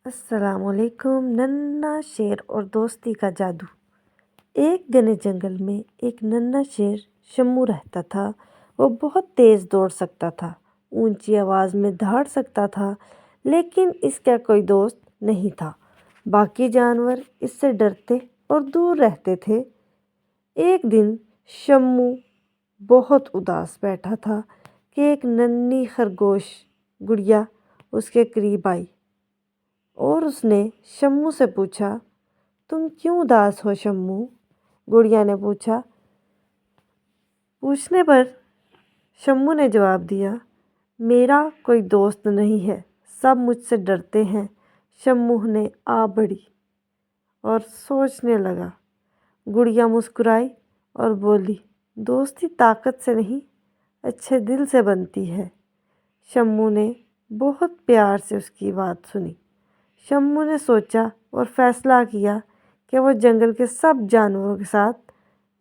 السلام علیکم۔ ننا شیر اور دوستی کا جادو۔ ایک گھنے جنگل میں ایک ننا شیر شمو رہتا تھا۔ وہ بہت تیز دوڑ سکتا تھا، اونچی آواز میں دہاڑ سکتا تھا، لیکن اس کا کوئی دوست نہیں تھا۔ باقی جانور اس سے ڈرتے اور دور رہتے تھے۔ ایک دن شمو بہت اداس بیٹھا تھا کہ ایک ننھی خرگوش گڑیا اس کے قریب آئی اور اس نے شمو سے پوچھا، تم کیوں اداس ہو شمو؟ گڑیا نے پوچھنے پر شمو نے جواب دیا، میرا کوئی دوست نہیں ہے، سب مجھ سے ڈرتے ہیں۔ شمو نے آ بڑھی اور سوچنے لگا۔ گڑیا مسکرائی اور بولی، دوستی طاقت سے نہیں، اچھے دل سے بنتی ہے۔ شمو نے بہت پیار سے اس کی بات سنی۔ شمو نے سوچا اور فیصلہ کیا کہ وہ جنگل کے سب جانوروں کے ساتھ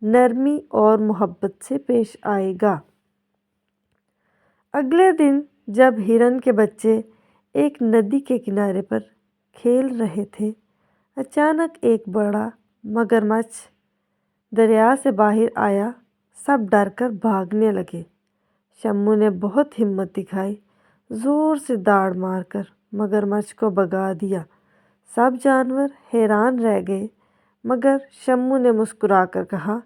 نرمی اور محبت سے پیش آئے گا۔ اگلے دن جب ہرن کے بچے ایک ندی کے کنارے پر کھیل رہے تھے، اچانک ایک بڑا مگرمچھ دریا سے باہر آیا۔ سب ڈر کر بھاگنے لگے۔ شمو نے بہت ہمت دکھائی، زور سے داڑ مار کر مگرمچھ کو بھگا دیا۔ سب جانور حیران رہ گئے، مگر شمو نے مسکرا کر کہا،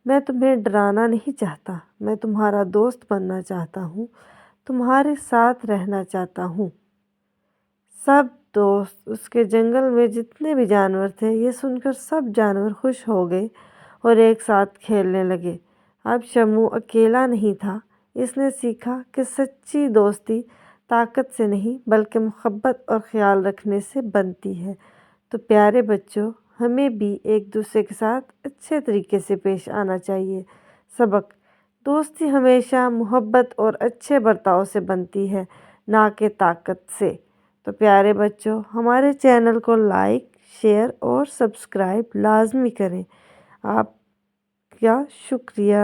میں تمہیں ڈرانا نہیں چاہتا، میں تمہارا دوست بننا چاہتا ہوں، تمہارے ساتھ رہنا چاہتا ہوں۔ سب دوست اس کے جنگل میں جتنے بھی جانور تھے، یہ سن کر سب جانور خوش ہو گئے اور ایک ساتھ کھیلنے لگے۔ اب شمو اکیلا نہیں تھا، اس نے سیکھا کہ سچی دوستی طاقت سے نہیں بلکہ محبت اور خیال رکھنے سے بنتی ہے۔ تو پیارے بچوں، ہمیں بھی ایک دوسرے کے ساتھ اچھے طریقے سے پیش آنا چاہیے۔ سبق: دوستی ہمیشہ محبت اور اچھے برتاؤ سے بنتی ہے، نہ کہ طاقت سے۔ تو پیارے بچوں، ہمارے چینل کو لائک، شیئر اور سبسکرائب لازمی کریں۔ آپ کا شکریہ۔